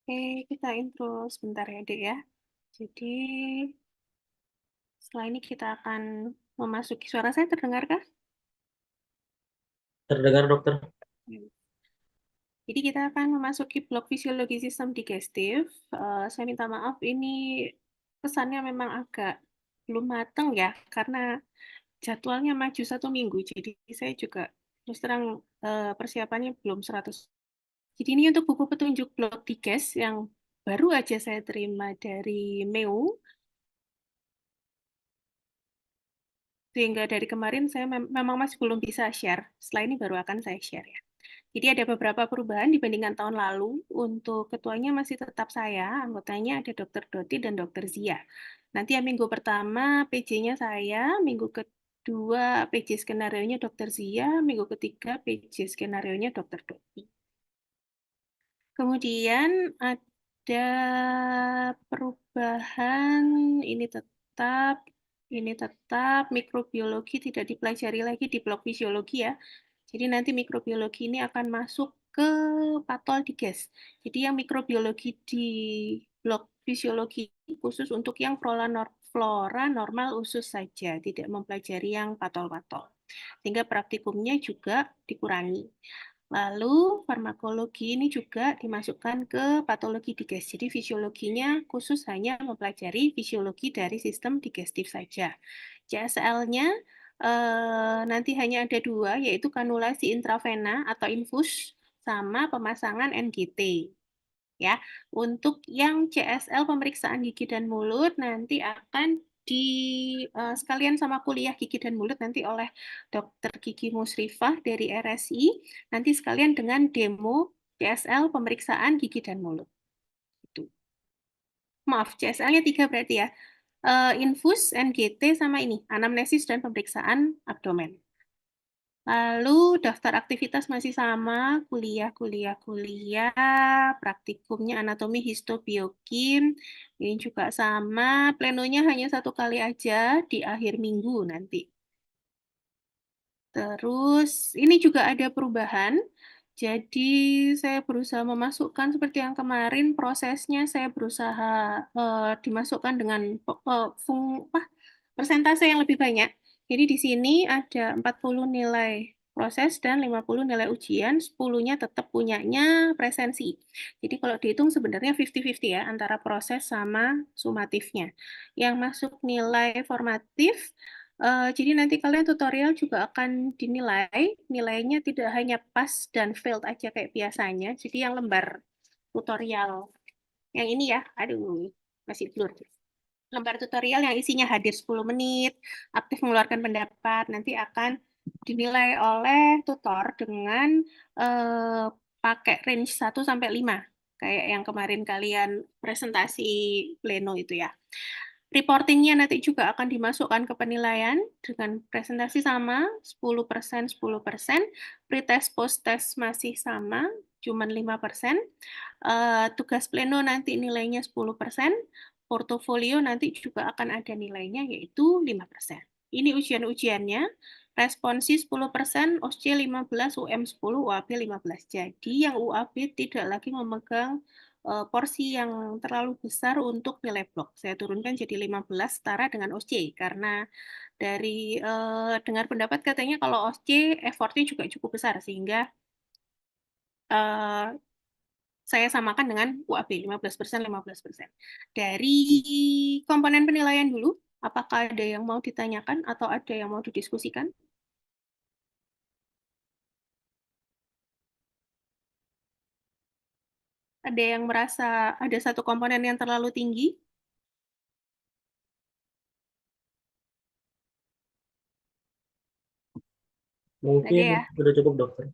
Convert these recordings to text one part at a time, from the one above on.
Oke, kita intro sebentar ya, Dek ya. Jadi, setelah ini kita akan memasuki suara saya terdengarkah? Terdengar dokter. Hmm. Jadi kita akan memasuki blok fisiologi sistem digestif. Saya minta maaf, ini pesannya memang agak belum matang ya, karena jadwalnya maju 1 minggu. Jadi saya juga terus terang persiapannya belum 100. Jadi ini untuk buku petunjuk blok diges yang baru aja saya terima dari MEU. Sehingga dari kemarin saya memang masih belum bisa share. Setelah ini baru akan saya share ya. Jadi ada beberapa perubahan dibandingkan tahun lalu. Untuk ketuanya masih tetap saya, anggotanya ada Dr. Doti dan Dr. Zia. Nanti yang minggu pertama PJ-nya saya, minggu kedua PJ skenario-nya Dr. Zia, minggu ketiga PJ skenario-nya Dr. Doti. Kemudian ada perubahan, ini tetap mikrobiologi tidak dipelajari lagi di blok fisiologi ya. Jadi nanti mikrobiologi ini akan masuk ke patol diges. Jadi yang mikrobiologi di blok fisiologi khusus untuk yang flora normal usus saja, tidak mempelajari yang patol-patol. Sehingga praktikumnya juga dikurangi. Lalu farmakologi ini juga dimasukkan ke patologi digestif. Jadi fisiologinya khusus hanya mempelajari fisiologi dari sistem digestif saja. CSL-nya nanti hanya ada 2, yaitu kanulasi intravena atau infus sama pemasangan NGT. Ya, untuk yang CSL pemeriksaan gigi dan mulut nanti akan di sekalian sama kuliah gigi dan mulut nanti oleh Dokter Gigi Musrifah dari RSI, nanti sekalian dengan demo CSL pemeriksaan gigi dan mulut. Itu. Maaf, CSL-nya 3 berarti ya. Infus, NGT, sama ini, anamnesis dan pemeriksaan abdomen. Lalu daftar aktivitas masih sama, kuliah, praktikumnya anatomi histobiokim, ini juga sama, plenonya hanya 1 kali aja di akhir minggu nanti. Terus ini juga ada perubahan, jadi saya berusaha memasukkan seperti yang kemarin, prosesnya saya berusaha dimasukkan dengan persentase yang lebih banyak. Jadi di sini ada 40 nilai proses dan 50 nilai ujian, 10-nya tetap punyanya presensi. Jadi kalau dihitung sebenarnya 50-50 ya, antara proses sama sumatifnya. Yang masuk nilai formatif, jadi nanti kalian tutorial juga akan dinilai, nilainya tidak hanya pas dan failed aja kayak biasanya, jadi yang lembar tutorial. Yang ini ya, aduh, masih blur. Lembar tutorial yang isinya hadir 10 menit, aktif mengeluarkan pendapat, nanti akan dinilai oleh tutor dengan eh, pakai range 1 sampai 5, kayak yang kemarin kalian presentasi pleno itu ya. Reportingnya nanti juga akan dimasukkan ke penilaian dengan presentasi sama, 10%, 10%, pretest post-test masih sama, cuman 5%. Tugas pleno nanti nilainya 10%, portofolio nanti juga akan ada nilainya yaitu 5%. Ini ujian-ujiannya, responsi 10%, OSC 15, UM 10, UAB 15. Jadi yang UAB tidak lagi memegang porsi yang terlalu besar untuk nilai blok. Saya turunkan jadi 15 setara dengan OSC karena dari dengar pendapat katanya kalau OSC effortnya juga cukup besar sehingga uh, saya samakan dengan UAB 15%, 15%. Dari komponen penilaian dulu, apakah ada yang mau ditanyakan atau ada yang mau didiskusikan? Ada yang merasa ada satu komponen yang terlalu tinggi? Ada Mungkin ya? sudah cukup dokter.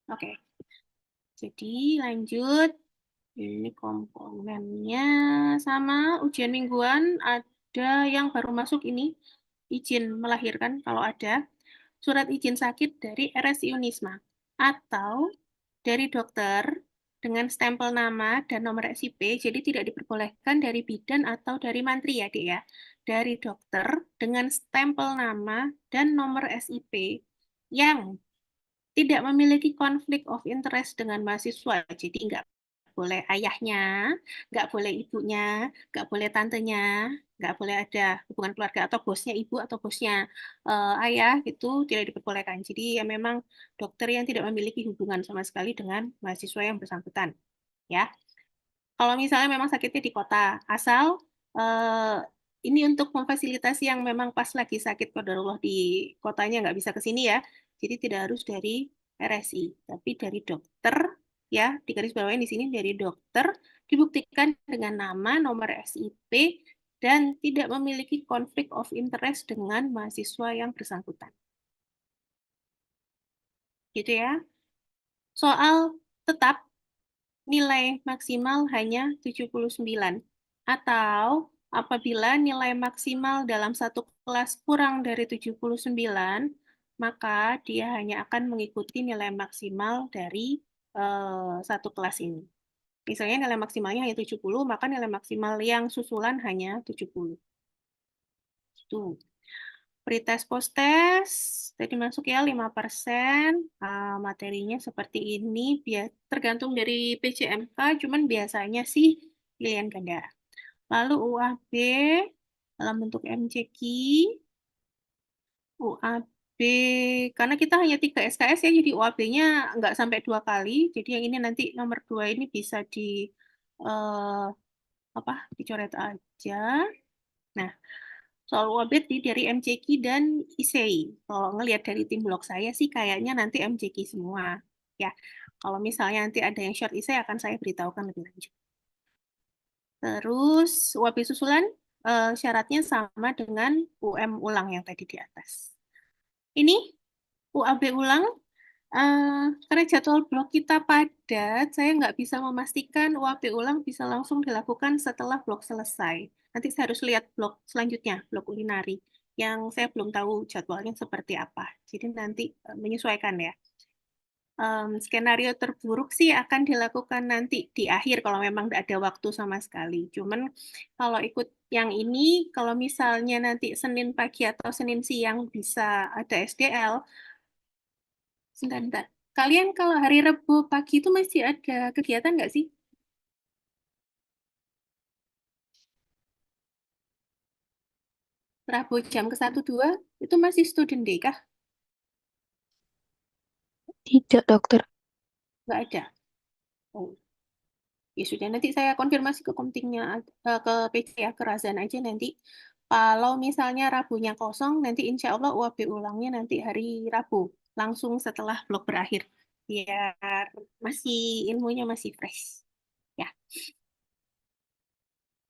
Oke. Jadi lanjut. Ini komponennya sama ujian mingguan. Ada yang baru masuk ini, izin melahirkan kalau ada. Surat izin sakit dari RSI Unisma. Atau dari dokter dengan stempel nama dan nomor SIP, jadi tidak diperbolehkan dari bidan atau dari mantri ya, Dek ya. Dari dokter dengan stempel nama dan nomor SIP yang tidak memiliki konflik of interest dengan mahasiswa, jadi enggak boleh ayahnya, nggak boleh ibunya, nggak boleh tantenya, nggak boleh ada hubungan keluarga atau bosnya ibu atau bosnya ayah gitu tidak diperbolehkan. Jadi ya memang dokter yang tidak memiliki hubungan sama sekali dengan mahasiswa yang bersangkutan, ya. Kalau misalnya memang sakitnya di kota, asal eh, ini untuk memfasilitasi yang memang pas lagi sakit qadarullah di kotanya nggak bisa ke sini ya. Jadi tidak harus dari RSI, tapi dari dokter ya, di garis bawahi di sini dari dokter dibuktikan dengan nama, nomor SIP dan tidak memiliki konflik of interest dengan mahasiswa yang bersangkutan. Gitu ya. Soal tetap nilai maksimal hanya 79. Atau apabila nilai maksimal dalam satu kelas kurang dari 79, maka dia hanya akan mengikuti nilai maksimal dari satu kelas ini. Misalnya nilai maksimalnya hanya 70, maka nilai maksimal yang susulan hanya 70. Itu. Pretest post-test, tadi masuk ya 5%. Materinya seperti ini, tergantung dari PJMK, cuman biasanya sih pilihan ganda. Lalu UAB dalam bentuk MCQ, UAB, karena kita hanya 3 SKS ya, jadi UAB-nya nggak sampai 2 kali. Jadi yang ini nanti nomor 2 ini bisa eh, apa, dicoret aja. Nah, soal UAB dari MCQ dan ISEI. Kalau ngelihat dari tim blog saya sih kayaknya nanti MCQ semua. Ya, kalau misalnya nanti ada yang short ISEI akan saya beritahukan lebih lanjut. Terus UAB susulan syaratnya sama dengan UM ulang yang tadi di atas. Ini UAB ulang, karena jadwal blok kita padat, saya nggak bisa memastikan UAB ulang bisa langsung dilakukan setelah blok selesai. Nanti saya harus lihat blok selanjutnya, blok urinari, yang saya belum tahu jadwalnya seperti apa. Jadi nanti menyesuaikan ya. Skenario terburuk sih akan dilakukan nanti di akhir kalau memang nggak ada waktu sama sekali. Cuman kalau ikut yang ini, kalau misalnya nanti Senin pagi atau Senin siang bisa ada SDL, sebentar. Kalian kalau hari Rabu pagi itu masih ada kegiatan nggak sih? Rabu jam ke 1 2 itu masih student day kah? Tidak, dokter. Nggak ada. Oh, ya sudah, nanti saya konfirmasi ke komtingnya, ke PC ya, ke Razan aja nanti. Kalau misalnya Rabunya kosong, nanti insya Allah UAB ulangnya nanti hari Rabu, langsung setelah blok berakhir. Biar masih ilmunya masih fresh. Ya.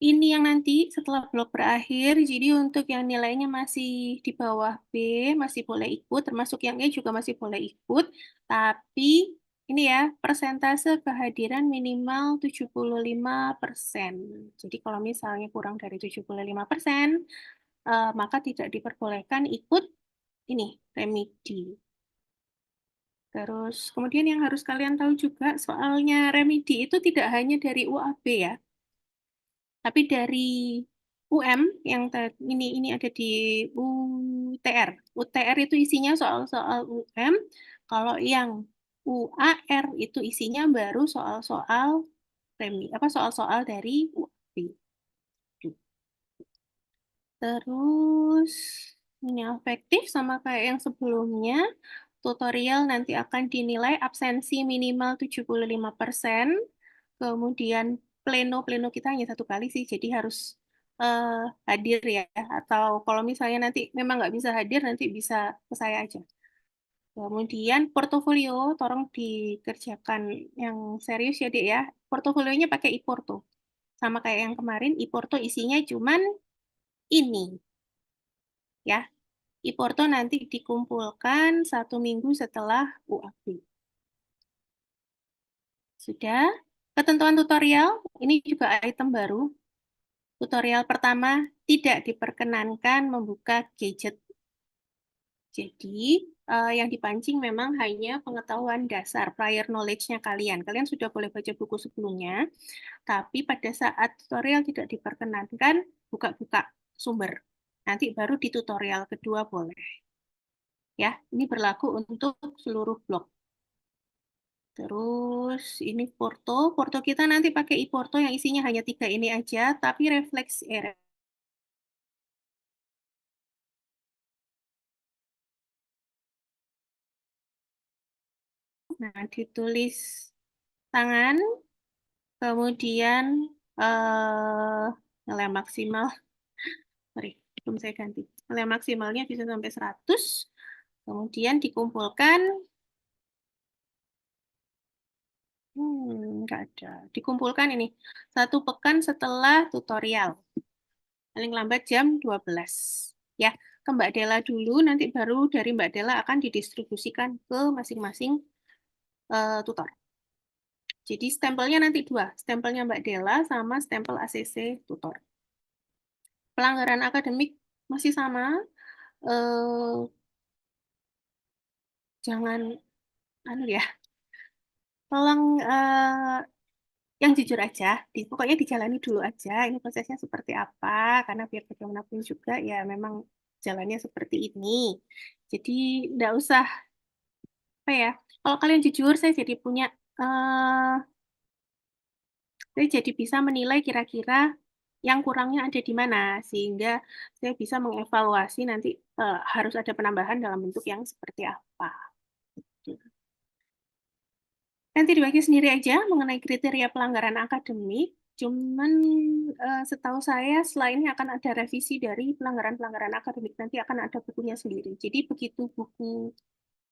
Ini yang nanti setelah blok berakhir, jadi untuk yang nilainya masih di bawah B, masih boleh ikut, termasuk yang E juga masih boleh ikut, tapi ini ya, persentase kehadiran minimal 75%. Jadi kalau misalnya kurang dari 75%, maka tidak diperbolehkan ikut ini, remedi. Terus kemudian yang harus kalian tahu juga, soalnya remedi itu tidak hanya dari UAB ya, tapi dari UM yang ini ada di UTR. UTR itu isinya soal-soal UM. Kalau yang UAR itu isinya baru soal-soal soal-soal dari UAB. Terus ini efektif sama kayak yang sebelumnya. Tutorial nanti akan dinilai absensi minimal 75%. Kemudian pleno kita hanya 1 kali sih, jadi harus eh, hadir ya. Atau kalau misalnya nanti memang nggak bisa hadir, nanti bisa ke saya aja. Kemudian portofolio, tolong dikerjakan yang serius ya, Dek ya. Portofolionya pakai e-porto. Sama kayak yang kemarin, e-porto isinya cuman ini ya. E-porto nanti dikumpulkan 1 minggu setelah UAB. Sudah. Ketentuan tutorial, ini juga item baru. Tutorial pertama, tidak diperkenankan membuka gadget. Jadi, yang dipancing memang hanya pengetahuan dasar, prior knowledge-nya kalian. Kalian sudah boleh baca buku sebelumnya, tapi pada saat tutorial tidak diperkenankan buka-buka sumber. Nanti baru di tutorial kedua boleh. Ya, ini berlaku untuk seluruh blog. Terus ini Porto. Porto kita nanti pakai e-Porto yang isinya hanya 3 ini aja, tapi refleks Nah, ditulis tangan, kemudian nilai maksimal, sorry, belum saya ganti. Nilai maksimalnya bisa sampai 100, kemudian dikumpulkan, nggak ada. Dikumpulkan ini, 1 pekan setelah tutorial. Paling lambat jam 12. Ya, ke Mbak Dela dulu, nanti baru dari Mbak Dela akan didistribusikan ke masing-masing tutor. Jadi stempelnya nanti 2, stempelnya Mbak Dela sama stempel ACC tutor. Pelanggaran akademik masih sama, eh, jangan anu ya, tolong yang jujur aja, pokoknya dijalani dulu aja, ini prosesnya seperti apa, karena biar bagaimanapun juga ya memang jalannya seperti ini. Jadi nggak usah, apa ya, kalau kalian jujur, eh, saya jadi bisa menilai kira-kira yang kurangnya ada di mana, sehingga saya bisa mengevaluasi nanti harus ada penambahan dalam bentuk yang seperti apa. Nanti dibagi sendiri aja mengenai kriteria pelanggaran akademik. Cuman setahu saya setelah ini akan ada revisi dari pelanggaran-pelanggaran akademik. Nanti akan ada bukunya sendiri. Jadi begitu buku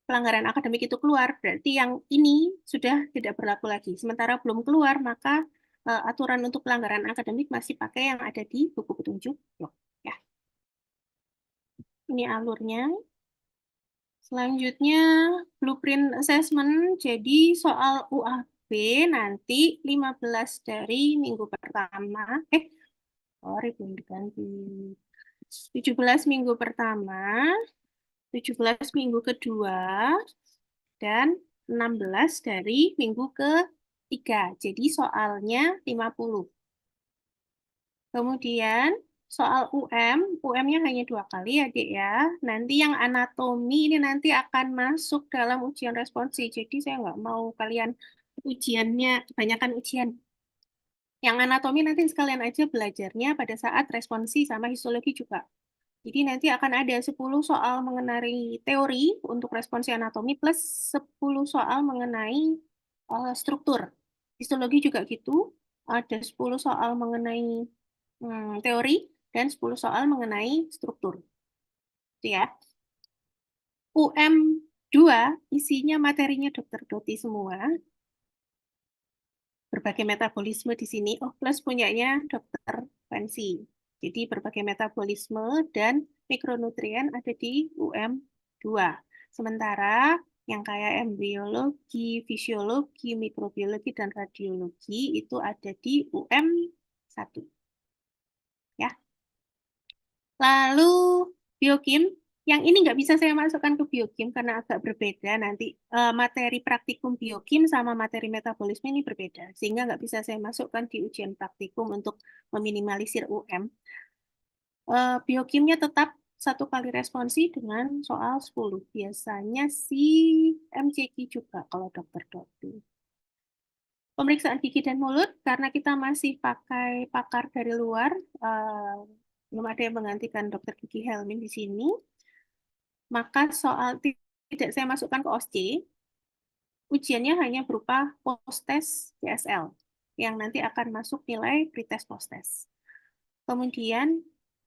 pelanggaran akademik itu keluar, berarti yang ini sudah tidak berlaku lagi. Sementara belum keluar, maka aturan untuk pelanggaran akademik masih pakai yang ada di buku petunjuk. Ya, ini alurnya. Selanjutnya, blueprint assessment. Jadi soal UAB nanti 15 dari minggu pertama. Sorry, belum diganti. 17 minggu pertama, 17 minggu kedua, dan 16 dari minggu ketiga. Jadi soalnya 50. Kemudian soal UM-nya hanya 2 kali ya, Dek ya. Nanti yang anatomi ini nanti akan masuk dalam ujian responsi. Jadi saya nggak mau kalian ujiannya, kebanyakan ujian. Yang anatomi nanti sekalian aja belajarnya pada saat responsi sama histologi juga. Jadi nanti akan ada 10 soal mengenai teori untuk responsi anatomi plus 10 soal mengenai struktur. Histologi juga gitu, ada 10 soal mengenai teori dan 10 soal mengenai struktur. Itu ya. UM 2 isinya materinya Dokter Doti semua. Berbagai metabolisme di sini. Oh, plus punyanya Dokter Fancy. Jadi berbagai metabolisme dan mikronutrien ada di UM 2. Sementara yang kayak embriologi, fisiologi, mikrobiologi, dan radiologi itu ada di UM 1. Ya. Lalu biokim, yang ini nggak bisa saya masukkan ke biokim karena agak berbeda. Nanti materi praktikum biokim sama materi metabolisme ini berbeda. Sehingga nggak bisa saya masukkan di ujian praktikum untuk meminimalisir UM. Biokimnya tetap 1 kali responsi dengan soal 10. Biasanya si MCQ juga kalau dokter Doti. Pemeriksaan gigi dan mulut, karena kita masih pakai pakar dari luar, eh, belum ada yang menggantikan dokter gigi Helmin di sini, maka soal tidak saya masukkan ke OSCE, ujiannya hanya berupa post-test CSL, yang nanti akan masuk nilai pretest post-test. Kemudian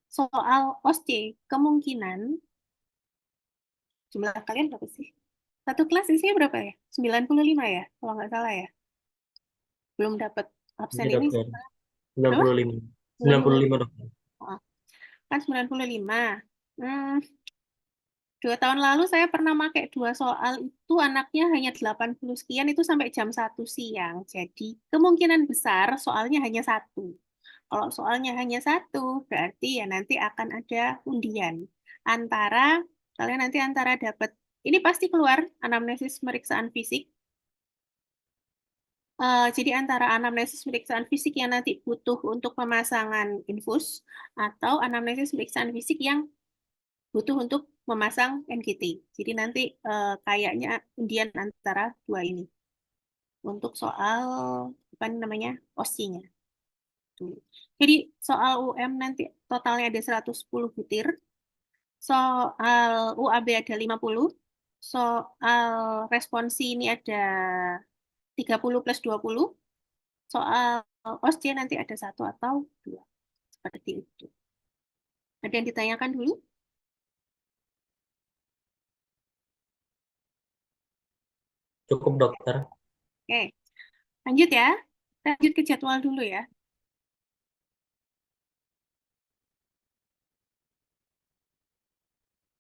soal OSCE, kemungkinan, jumlah kalian berapa sih? Satu kelas isinya berapa ya? 95 ya, kalau nggak salah ya. Belum dapat absen Ini ini dokter, berapa? 95. 95. 95 dokter. Oh, kan 95. Hmm, 2 tahun lalu saya pernah pakai 2 soal itu anaknya hanya 80 sekian itu sampai jam 1 siang. Jadi kemungkinan besar soalnya hanya 1. Kalau soalnya hanya 1 berarti ya nanti akan ada undian. Kalian nanti antara dapat, ini pasti keluar anamnesis pemeriksaan fisik. Jadi antara anamnesis pemeriksaan fisik yang nanti butuh untuk pemasangan infus atau anamnesis pemeriksaan fisik yang butuh untuk memasang NGT. Jadi nanti kayaknya undian antara 2 ini. untuk soal apa namanya OSCE-nya dulu. Jadi soal UM nanti totalnya ada 110 butir, soal UAB ada 50, soal responsi ini ada 30 plus 20, soal OSCE nanti ada satu atau dua. Seperti itu. Ada yang ditanyakan dulu? Cukup dokter. Oke, lanjut ya. Lanjut ke jadwal dulu ya.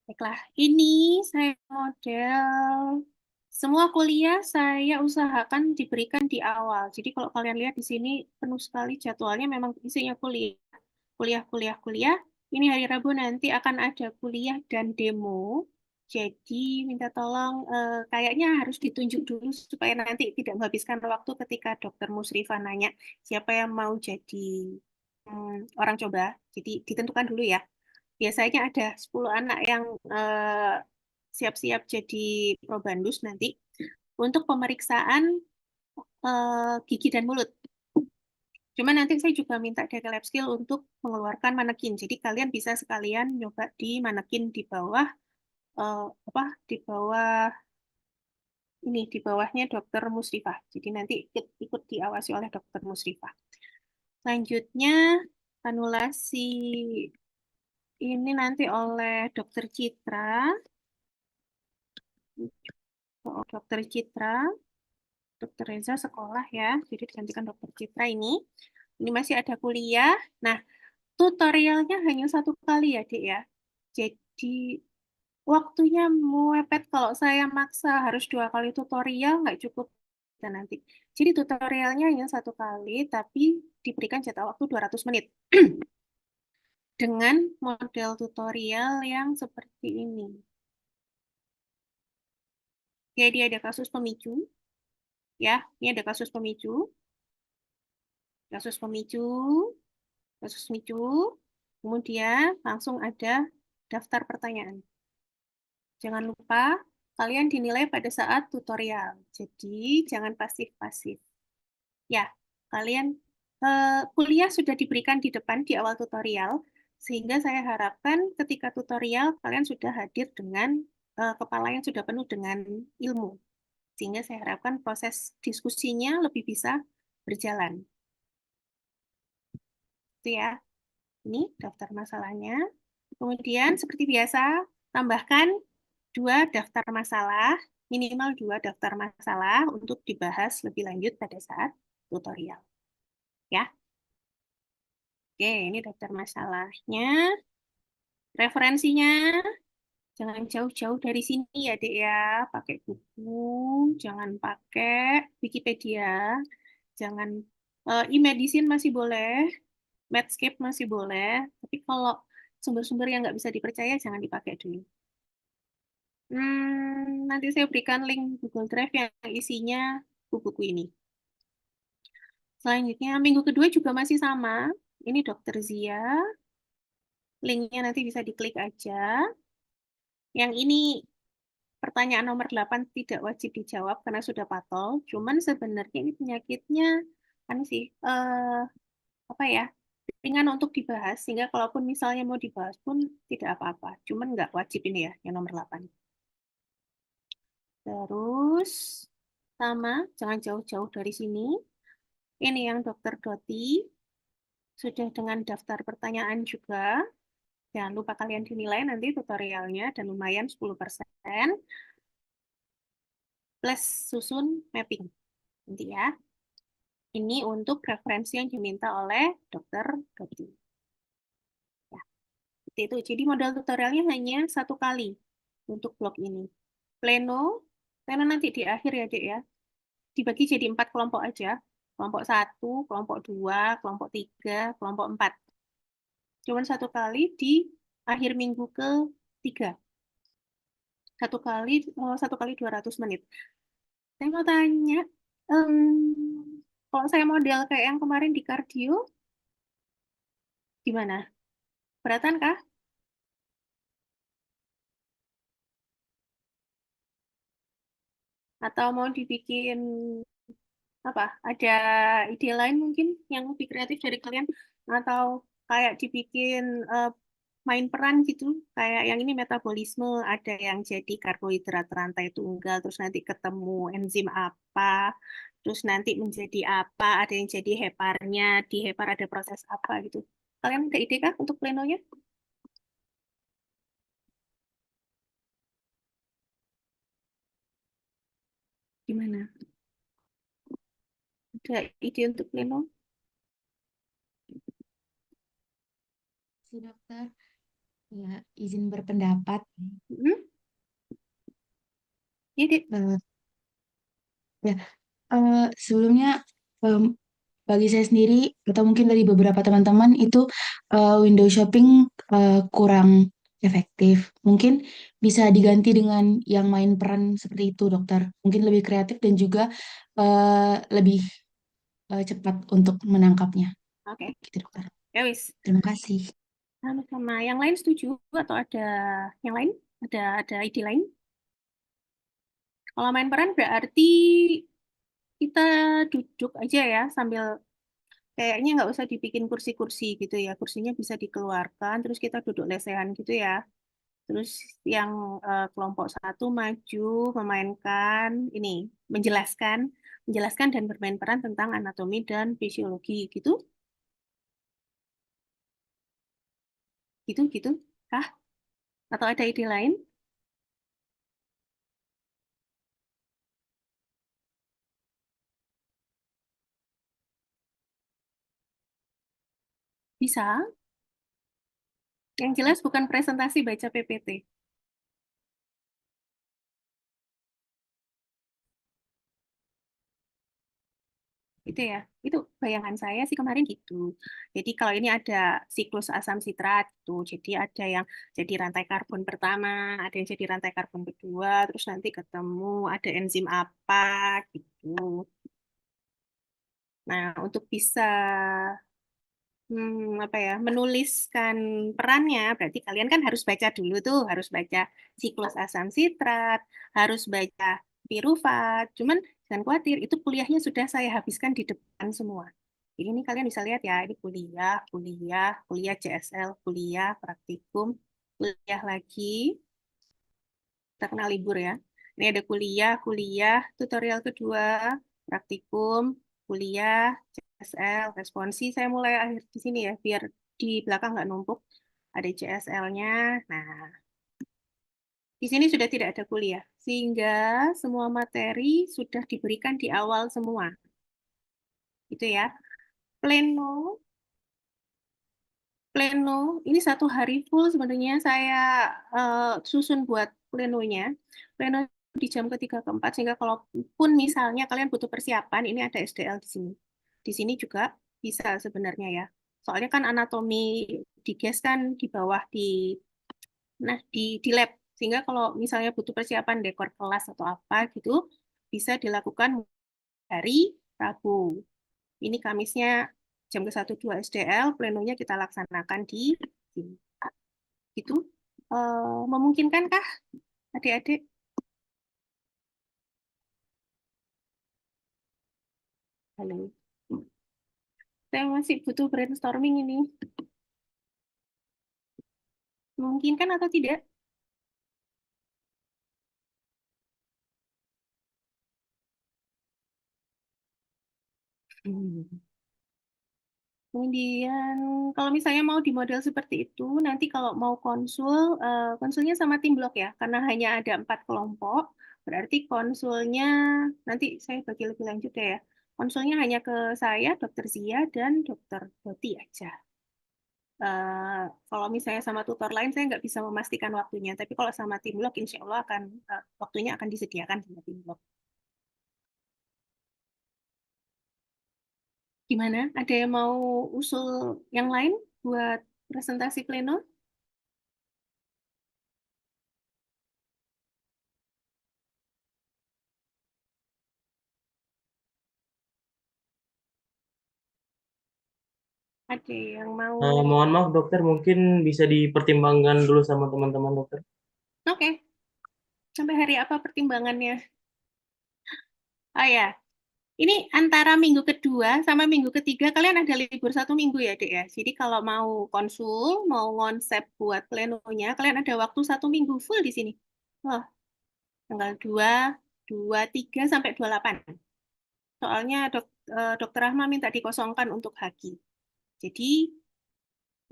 Baiklah, ini saya model semua kuliah saya usahakan diberikan di awal. Jadi kalau kalian lihat di sini penuh sekali jadwalnya memang isinya kuliah. Kuliah, kuliah, kuliah. Ini hari Rabu nanti akan ada kuliah dan demo. Jadi minta tolong kayaknya harus ditunjuk dulu supaya nanti tidak menghabiskan waktu ketika Dokter Musrifah nanya siapa yang mau jadi orang coba. Jadi ditentukan dulu ya. Biasanya ada 10 anak yang siap-siap jadi probandus nanti untuk pemeriksaan gigi dan mulut. Cuma nanti saya juga minta dari lab skill untuk mengeluarkan manekin. Jadi kalian bisa sekalian nyoba di manekin di bawah apa di bawah ini di bawahnya Dokter Musrifah. Jadi nanti ikut diawasi oleh Dokter Musrifah. Selanjutnya anulasi ini nanti oleh Dokter Citra. Oh, Dokter Citra, Dokter Reza sekolah ya. Jadi digantikan Dokter Citra ini. Ini masih ada kuliah. Nah, tutorialnya hanya satu kali ya, Dik ya. Jadi waktunya mepet kalau saya maksa harus dua kali tutorial nggak cukup dan nanti. Jadi tutorialnya hanya satu kali, tapi diberikan jatah waktu 200 menit dengan model tutorial yang seperti ini. Jadi ada kasus pemicu, ya. Ini ada kasus pemicu, kasus pemicu, kasus pemicu. Kemudian langsung ada daftar pertanyaan. Jangan lupa kalian dinilai pada saat tutorial. Jadi jangan pasif-pasif. Ya, kalian kuliah sudah diberikan di depan di awal tutorial, sehingga saya harapkan ketika tutorial kalian sudah hadir dengan kepala yang sudah penuh dengan ilmu. Sehingga saya harapkan proses diskusinya lebih bisa berjalan. Itu ya. Ini daftar masalahnya. Kemudian seperti biasa, tambahkan dua daftar masalah, minimal dua daftar masalah untuk dibahas lebih lanjut pada saat tutorial. Ya, oke, ini daftar masalahnya. Referensinya jangan jauh-jauh dari sini ya, Dek ya. Pakai buku, jangan pakai Wikipedia, jangan e-medicine masih boleh, Medscape masih boleh, tapi kalau sumber-sumber yang nggak bisa dipercaya jangan dipakai dulu. Nanti saya berikan link Google Drive yang isinya buku-buku ini. Selanjutnya, minggu kedua juga masih sama. Ini Dokter Zia. Linknya nanti bisa diklik aja. Yang ini pertanyaan nomor 8 tidak wajib dijawab karena sudah patol. Cuman sebenarnya ini penyakitnya kan sih apa ya? Ringan untuk dibahas sehingga kalaupun misalnya mau dibahas pun tidak apa-apa. Cuman nggak wajib ini ya yang nomor 8. Terus sama, jangan jauh-jauh dari sini. Ini yang Dokter Doti sudah dengan daftar pertanyaan juga. Jangan lupa kalian dinilai nanti tutorialnya dan lumayan 10% plus susun mapping. Nanti ya. Ini untuk referensi yang diminta oleh Dokter Doti. Ya, seperti itu. Jadi modal tutorialnya hanya satu kali untuk blog ini. Pleno, pleno nanti di akhir ya, Dek ya. Dibagi jadi 4 kelompok aja. Kelompok satu, kelompok 2, kelompok 3, kelompok 4. Cuman satu kali di akhir minggu ke-3. Satu kali 200 menit. Saya mau tanya, em, kalau saya model kayak yang kemarin di kardio, gimana? Beratan kah? Atau mau dibikin Apa? Ada ide lain mungkin yang lebih kreatif dari kalian? Atau kayak dibikin eh, main peran gitu? Kayak yang ini metabolisme, ada yang jadi karbohidrat rantai tunggal, terus nanti ketemu enzim apa, terus nanti menjadi apa, ada yang jadi heparnya, di hepar ada proses apa gitu. Kalian ada ide kah untuk plenonya? Gimana? Ada ide untuk pleno? Si dokter, ya izin berpendapat. Hmm? Iya, Dik. Eh, ya, sebelumnya em, bagi saya sendiri atau mungkin dari beberapa teman-teman itu window shopping kurang efektif. Mungkin bisa diganti dengan yang main peran seperti itu, dokter. Mungkin lebih kreatif dan juga lebih cepat untuk menangkapnya. Oke. Gitu, dokter. Ya wis. Terima kasih. Sama yang lain setuju atau ada yang lain? Ada ide lain? Kalau main peran berarti kita duduk aja ya sambil kayaknya nggak usah dibikin kursi-kursi gitu ya. Kursinya bisa dikeluarkan, terus kita duduk lesehan gitu ya. Terus yang kelompok satu maju memainkan ini, menjelaskan, menjelaskan dan bermain peran tentang anatomi dan fisiologi gitu, gitu. Kah? Atau ada ide lain? Bisa. Yang jelas bukan presentasi baca PPT. Itu ya, itu bayangan saya sih kemarin gitu. Jadi kalau ini ada siklus asam sitrat gitu, jadi ada yang jadi rantai karbon pertama, ada yang jadi rantai karbon kedua, terus nanti ketemu ada enzim apa gitu. Nah, untuk bisa apa ya, menuliskan perannya, berarti kalian kan harus baca dulu tuh, harus baca siklus asam sitrat, harus baca pirufat. Cuman jangan khawatir, itu kuliahnya sudah saya habiskan di depan semua. Jadi ini kalian bisa lihat ya, ini kuliah, kuliah, kuliah CSL, kuliah, praktikum, kuliah lagi, kita kena libur ya. Ini ada kuliah, kuliah, tutorial kedua, praktikum, kuliah, CSL, responsi. Saya mulai akhir di sini ya, biar di belakang nggak numpuk. Ada CSL-nya. Nah, di sini sudah tidak ada kuliah. Sehingga semua materi sudah diberikan di awal semua. Itu ya. Pleno, pleno, ini satu hari full sebenarnya saya susun buat plenonya. Pleno di jam ketiga keempat, sehingga kalaupun misalnya kalian butuh persiapan, ini ada SDL di sini. Di sini juga bisa sebenarnya ya. Soalnya kan anatomi di GES kan di bawah di lab. Sehingga kalau misalnya butuh persiapan dekor kelas atau apa gitu, bisa dilakukan hari Rabu. Ini Kamisnya jam ke 1 2 SDL, plenonya kita laksanakan di sini. Itu memungkinkankah adik-adik? Halo. Saya masih butuh brainstorming ini. Memungkinkan atau tidak? Hmm. Kemudian kalau misalnya mau di model seperti itu, nanti kalau mau konsul, konsulnya sama tim blok ya, karena hanya ada 4 kelompok, berarti konsulnya nanti saya bagi lebih lanjut deh ya. Konsulnya hanya ke saya, Dokter Zia, dan Dokter Doti aja. Kalau misalnya sama tutor lain, saya nggak bisa memastikan waktunya. Tapi kalau sama tim blog, insya Allah waktunya akan disediakan sama tim blog. Gimana? Ada yang mau usul yang lain buat presentasi pleno? Ada yang mau? Mohon maaf dokter, mungkin bisa dipertimbangkan dulu sama teman-teman dokter. Oke, sampai hari apa pertimbangannya? Ah ya, Ini antara minggu kedua sama minggu ketiga kalian ada libur 1 minggu ya, Dek ya. Jadi kalau mau konsul, mau konsep buat plenonya, kalian ada waktu 1 minggu full di sini. Wah, tanggal 2, 3 sampai 28. Soalnya Dokter Rahma minta dikosongkan untuk Haki. Jadi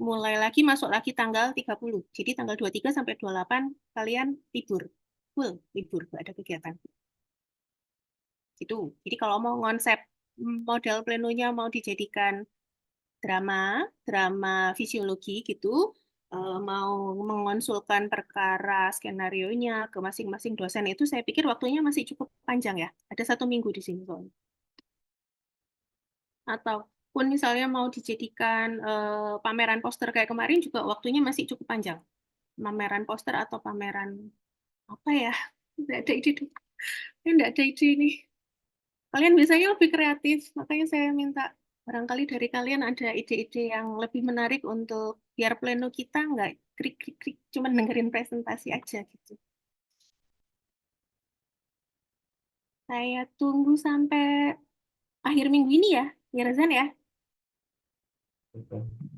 mulai lagi masuk lagi tanggal 30. Jadi tanggal 23 sampai 28 kalian libur. Full libur, nggak ada kegiatan. Gitu. Jadi kalau mau konsep model plenonya mau dijadikan drama, drama fisiologi gitu, mau mengonsulkan perkara skenario-nya ke masing-masing dosen itu saya pikir waktunya masih cukup panjang ya. Ada 1 minggu di sini soalnya. Ataupun misalnya mau dijadikan pameran poster kayak kemarin juga waktunya masih cukup panjang. Pameran poster atau pameran apa ya? Tidak ada ide tuh. Tidak ada ide ini. Kalian biasanya lebih kreatif, makanya saya minta barangkali dari kalian ada ide-ide yang lebih menarik untuk biar pleno kita nggak krik-krik-krik, cuma dengerin presentasi aja gitu. Saya tunggu sampai akhir minggu ini ya Rezan ya.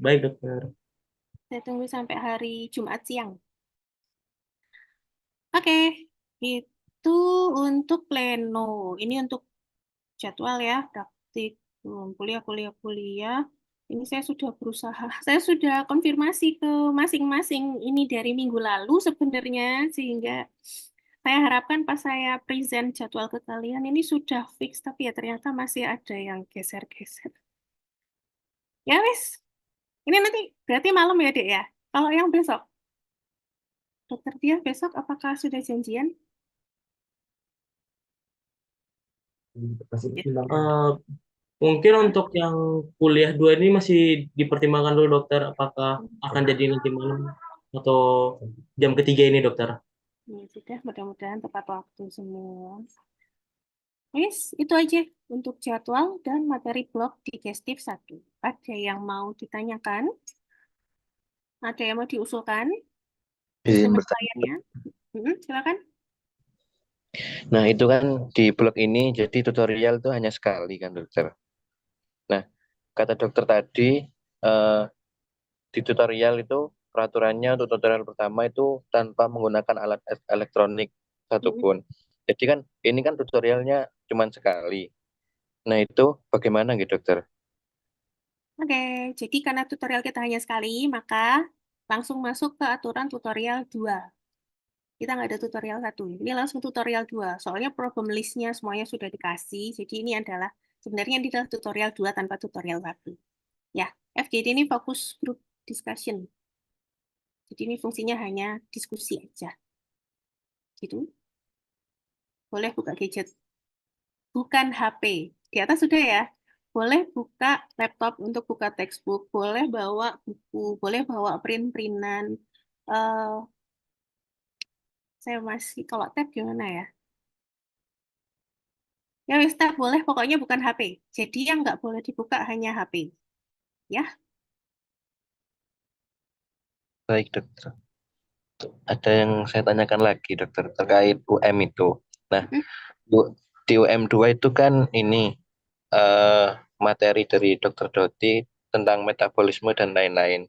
Baik, dokter. Saya tunggu sampai hari Jumat siang. Oke, itu untuk pleno. Ini untuk jadwal ya, praktik, kuliah, kuliah, kuliah. Ini saya sudah berusaha, saya sudah konfirmasi ke masing-masing ini dari minggu lalu sebenarnya, sehingga saya harapkan pas saya present jadwal ke kalian ini sudah fix, tapi ya ternyata masih ada yang geser-geser. Ya wis, ini nanti berarti malam ya Dek ya. Kalau yang besok, Dokter Dia besok apakah sudah janjian? Eh, mungkin untuk yang kuliah 2 ini masih dipertimbangkan dulu dokter, apakah akan jadi nanti malam atau jam ketiga ini dokter. Ya sudah, mudah-mudahan tepat waktu semua. Wis, itu aja untuk jadwal dan materi blog digestif 1. Ada yang mau ditanyakan? Ada yang mau diusulkan? Izin Sistem bertanya. penilaiannya? Silakan. Nah, itu kan di blog ini jadi tutorial itu hanya sekali kan, dokter. Nah, kata dokter tadi eh, di tutorial itu peraturannya untuk tutorial pertama itu tanpa menggunakan alat elektronik Mm-mm. satupun. Jadi kan ini kan tutorialnya cuma sekali. Nah, itu bagaimana gitu, dokter? Oke, jadi karena tutorial kita hanya sekali, maka langsung masuk ke aturan tutorial 2. Kita nggak ada tutorial 1. Ini langsung tutorial 2. Soalnya problem list-nya semuanya sudah dikasih. Jadi ini adalah, sebenarnya ini adalah tutorial 2 tanpa tutorial 1. Ya, FGD ini fokus group discussion. Jadi ini fungsinya hanya diskusi aja. Gitu. Boleh buka gadget. Bukan HP. Di atas sudah ya. Boleh buka laptop untuk buka textbook. Boleh bawa buku. Boleh bawa print-printan. Eh, saya masih, kalau tab gimana ya? Ya wis tab boleh, pokoknya bukan HP. Jadi yang nggak boleh dibuka hanya HP. Ya. Baik, dokter. Ada yang saya tanyakan lagi, dokter, terkait UM itu. Nah, Mm-mm. di UM2 itu kan ini eh, materi dari dokter Doti tentang metabolisme dan lain-lain.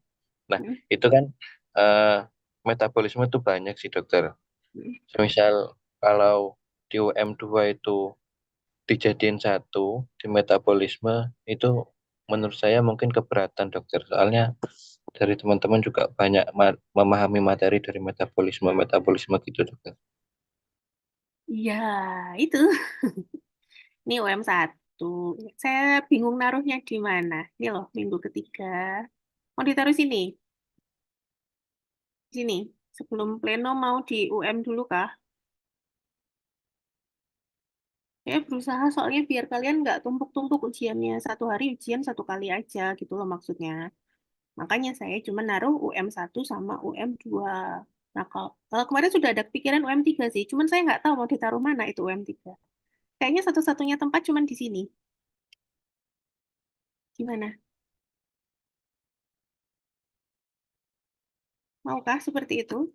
Nah, Mm-mm. itu kan eh, metabolisme itu banyak sih, dokter. Mm-mm. Misal kalau di UM2 itu dijadiin satu di metabolisme itu menurut saya mungkin keberatan, dokter. Soalnya dari teman-teman juga banyak memahami materi dari metabolisme gitu, dokter. Ya, itu. Ini UM1. Saya bingung naruhnya di mana. Ini loh, minggu ketiga. Mau ditaruh sini? Sini. Sebelum pleno mau di UM dulu kah? Saya berusaha soalnya biar kalian nggak tumpuk-tumpuk ujiannya. 1 hari ujian 1 kali aja gitu loh maksudnya. Makanya saya cuma naruh UM1 sama UM2. Nah, kalau kemarin sudah ada pikiran UM3 sih. Cuman saya nggak tahu mau ditaruh mana itu UM3. Kayaknya satu-satunya tempat cuma di sini. Gimana? Maukah seperti itu?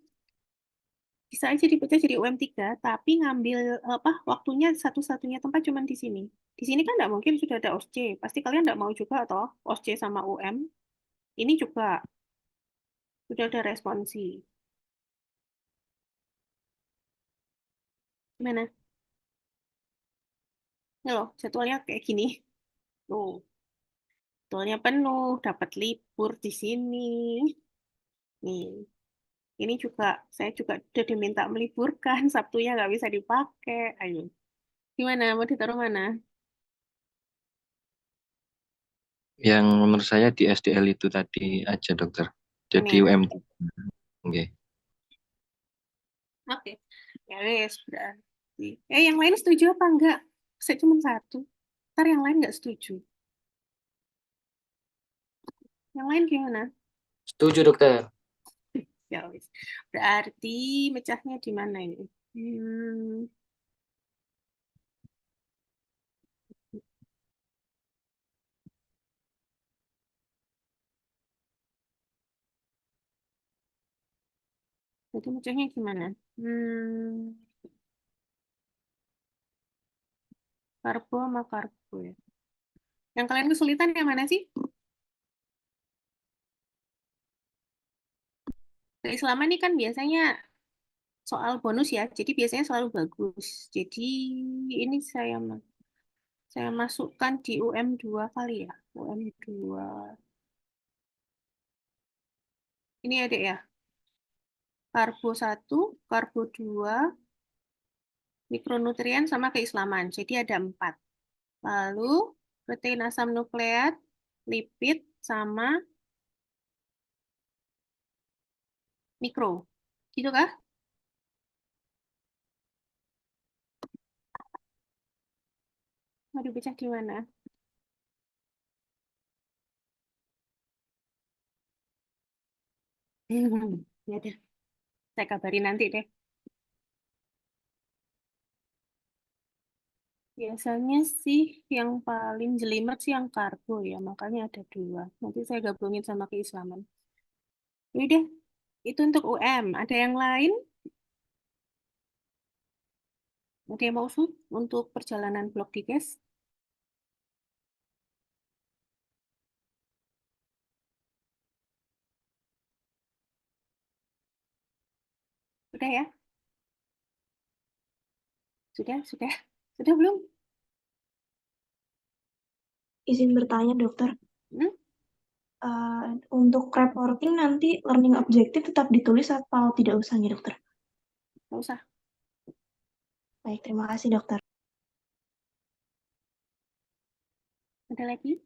Bisa aja dipecah jadi UM3, tapi ngambil apa waktunya satu-satunya tempat cuma di sini. Di sini kan nggak mungkin sudah ada OSC. Pasti kalian nggak mau juga atau OSC sama UM. Ini juga sudah ada responsi. Gimana? Ini loh, jadwalnya kayak gini. Tuh, jadwalnya penuh, dapat libur di sini. Nih, ini juga saya juga udah diminta meliburkan, Sabtunya nggak bisa dipakai. Ayo, gimana? Mau ditaruh mana? Yang menurut saya di SDL itu tadi aja dokter. Jadi Ini. UMT. Oke. Oke. Ya wes, berarti. Yang lain setuju apa enggak? Saya cuma satu. Ntar yang lain nggak setuju. Yang lain gimana? Setuju, dokter. Ya wes. Berarti mecahnya di mana ini? Jadi mecahnya gimana? Karbo sama karbo ya. Yang kalian kesulitan yang mana sih? Keislaman ini kan biasanya soal bonus ya, jadi biasanya selalu bagus. Jadi ini saya masukkan di UM2 kali ya. UM2. Ini ada ya. Karbo 1, karbo 2, mikronutrien sama keislaman. Jadi ada 4. Lalu protein asam nukleat, lipid, sama mikro. Gitu kah? Mau dipecah di mana? Ya deh, saya kabarin nanti deh. Biasanya sih yang paling jelimet sih yang karbo ya, makanya ada 2. Nanti saya gabungin sama keislaman. Udah, itu untuk UM. Ada yang lain? Ada yang mau usul untuk perjalanan blok diges? Sudah ya? Sudah? Sudah belum? Izin bertanya, dokter. Hmm? Untuk reporting nanti learning objective tetap ditulis atau tidak usah nih, dokter? Nggak usah. Baik, terima kasih, dokter. Ada lagi?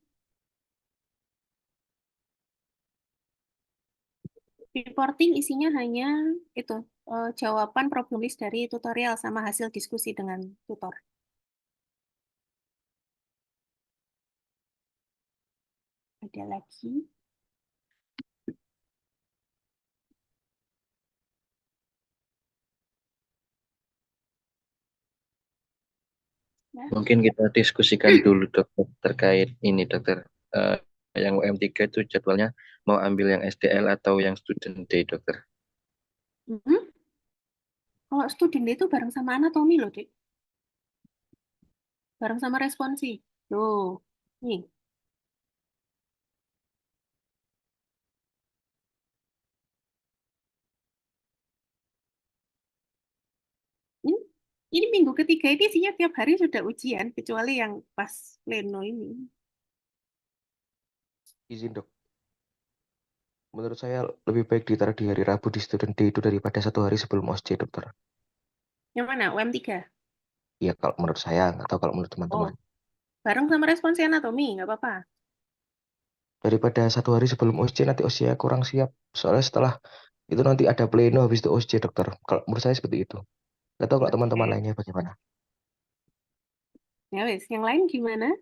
Reporting isinya hanya itu, jawaban problem list dari tutorial sama hasil diskusi dengan tutor. Ada lagi? Ya. Mungkin kita diskusikan dulu dokter terkait ini dokter. Yang UM3 itu jadwalnya mau ambil yang SDL atau yang student day dokter. Kalau student itu bareng sama anatomi loh, Dek. Bareng sama responsi. Tuh, nih. Ini, ini minggu ketiga ini isinya tiap hari sudah ujian, kecuali yang pas pleno ini. Izin dok, menurut saya lebih baik ditaruh di hari Rabu di student day itu daripada 1 hari sebelum OSCE dokter. Yang mana? UM3? Iya kalau menurut saya, atau kalau menurut Oh, teman-teman. bareng sama responsi anatomi, nggak apa-apa. Daripada 1 hari sebelum OSCE nanti OSCE kurang siap. Soalnya setelah itu nanti ada pleno habis itu OSCE dokter. Kalau menurut saya seperti itu. Nggak tahu kalau teman-teman Oke. lainnya bagaimana. Ya wes, yang lain gimana?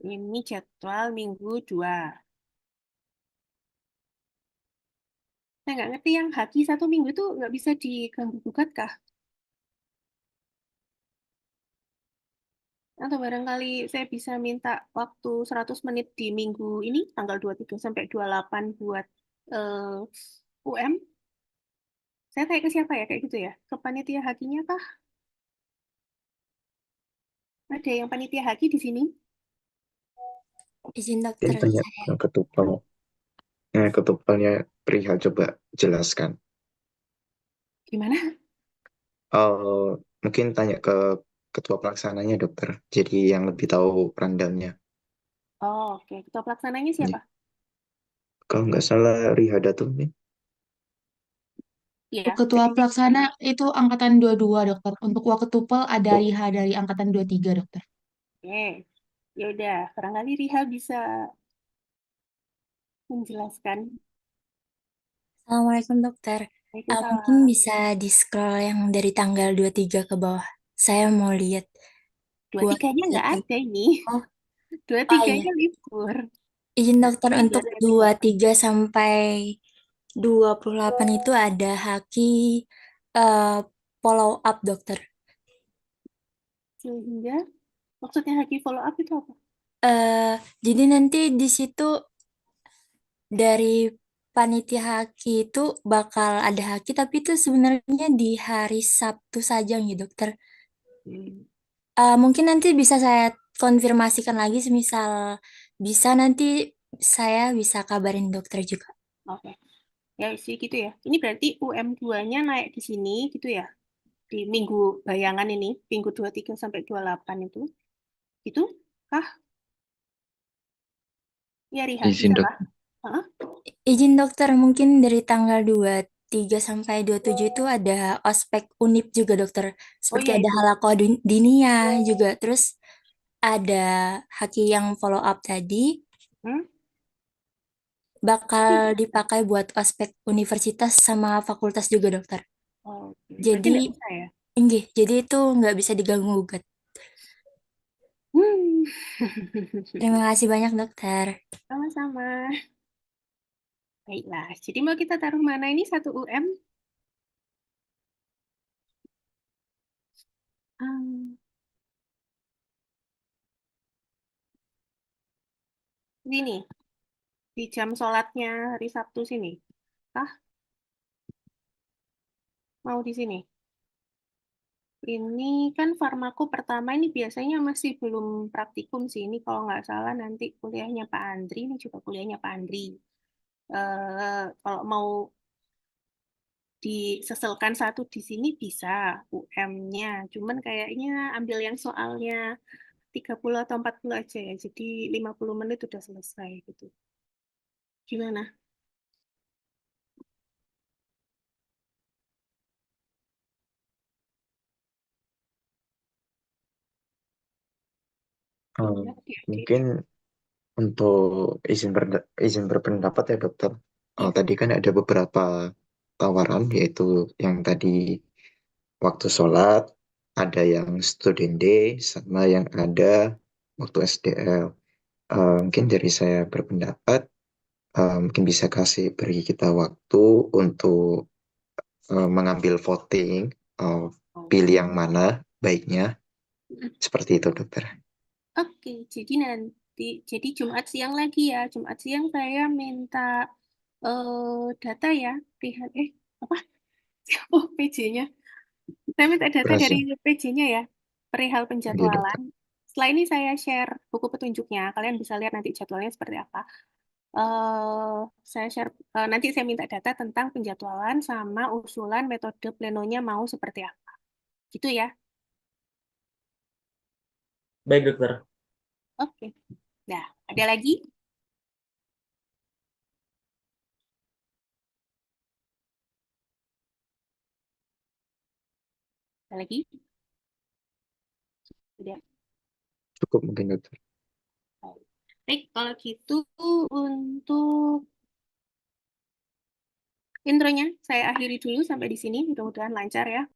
Ini jadwal minggu 2. Saya nggak ngerti yang haki 1 minggu itu nggak bisa diganggu gugat kah? Atau barangkali saya bisa minta waktu 100 menit di minggu ini, tanggal 23 sampai 28 buat eh, UM, saya tanya ke siapa ya kayak gitu ya? Ke panitia hakinya kah? Ada yang panitia haki di sini? Izin Mungkin dokter, tanya ke ketupel. Ketupelnya perihal coba jelaskan. Gimana? Mungkin tanya ke ketua pelaksananya dokter. Jadi yang lebih tahu rundown-nya. Oh, oke. Ketua pelaksananya Ya. siapa? Kalau nggak salah Rihada tuh nih. Iya, Ketua jadi pelaksana itu angkatan 22, dokter. Untuk Waketupel ada Oh, Riha dari angkatan 23, dokter. oke. Ya udah, barangkali Riha bisa menjelaskan. Assalamualaikum dokter. Mungkin Waalaikumsalam. bisa di-scroll yang dari tanggal 23 ke bawah. Saya mau lihat buat 23-nya nggak satu. ada ini. Oh, 23-nya libur. izin dokter Ini untuk 23. 23 sampai 28 itu ada haki eh, follow up dokter. Sehingga maksudnya haki follow up itu apa? Jadi nanti di situ dari panitia haki itu bakal ada haki, tapi itu sebenarnya di hari Sabtu saja nih dokter. Hmm, Mungkin nanti bisa saya konfirmasikan lagi, semisal bisa nanti saya bisa kabarin dokter juga. Oke. Ya sih gitu ya. Ini berarti UM2-nya naik di sini gitu ya. Di minggu bayangan ini, minggu 23 sampai 28 itu. Itu kah? Ya Riha, Izin bisa dok. kah? Hah? Izin dokter, mungkin dari tanggal 23 sampai 27 itu ada ospek unip juga dokter. Oh Seperti iya ada itu. halako dinia juga. Terus ada haki yang follow up tadi Hmm? bakal dipakai buat ospek universitas sama fakultas juga dokter. Oke. Berarti Jadi, nggak bisa ya? jadi itu nggak bisa diganggu gugat. Hmm. Terima kasih banyak dokter. Sama-sama. Baiklah. Jadi mau kita taruh mana ini satu UM? Hmm. Sini, di jam sholatnya hari Sabtu sini. Kah? Mau di sini? Ini kan farmako pertama ini biasanya masih belum praktikum sih. Ini kalau nggak salah nanti kuliahnya Pak Andri, ini juga kuliahnya Pak Andri. Kalau mau diseselkan satu di sini bisa UM-nya. Cuman kayaknya ambil yang soalnya 30 atau 40 aja ya. Jadi 50 menit udah selesai gitu. Gimana? eh, Ya, adik-adik. mungkin untuk izin berpendapat ya dokter. Ya. Tadi kan ada beberapa tawaran, yaitu yang tadi waktu sholat, ada yang student day, sama yang ada waktu SDL. Mungkin dari saya berpendapat, mungkin bisa beri kita waktu untuk mengambil voting, pilih yang mana baiknya, seperti itu dokter. Oke, jadi nanti, jadi Jumat siang lagi ya. Jumat siang saya minta data ya. Lihat, apa? Oh, PJ-nya. Saya minta data dari Berhasil. PJ-nya ya. Perihal Oke dokter. penjadwalan. Setelah ini saya share buku petunjuknya. Kalian bisa lihat nanti jadwalnya seperti apa. eh saya share, nanti saya minta data tentang penjadwalan sama usulan metode plenonya mau seperti apa. Gitu ya. Baik dokter. Oke. Nah, ada lagi? Ada lagi? Sudah. Cukup mungkin dokter. Baik, kalau gitu untuk intronya saya akhiri dulu sampai di sini. Mudah-mudahan lancar ya.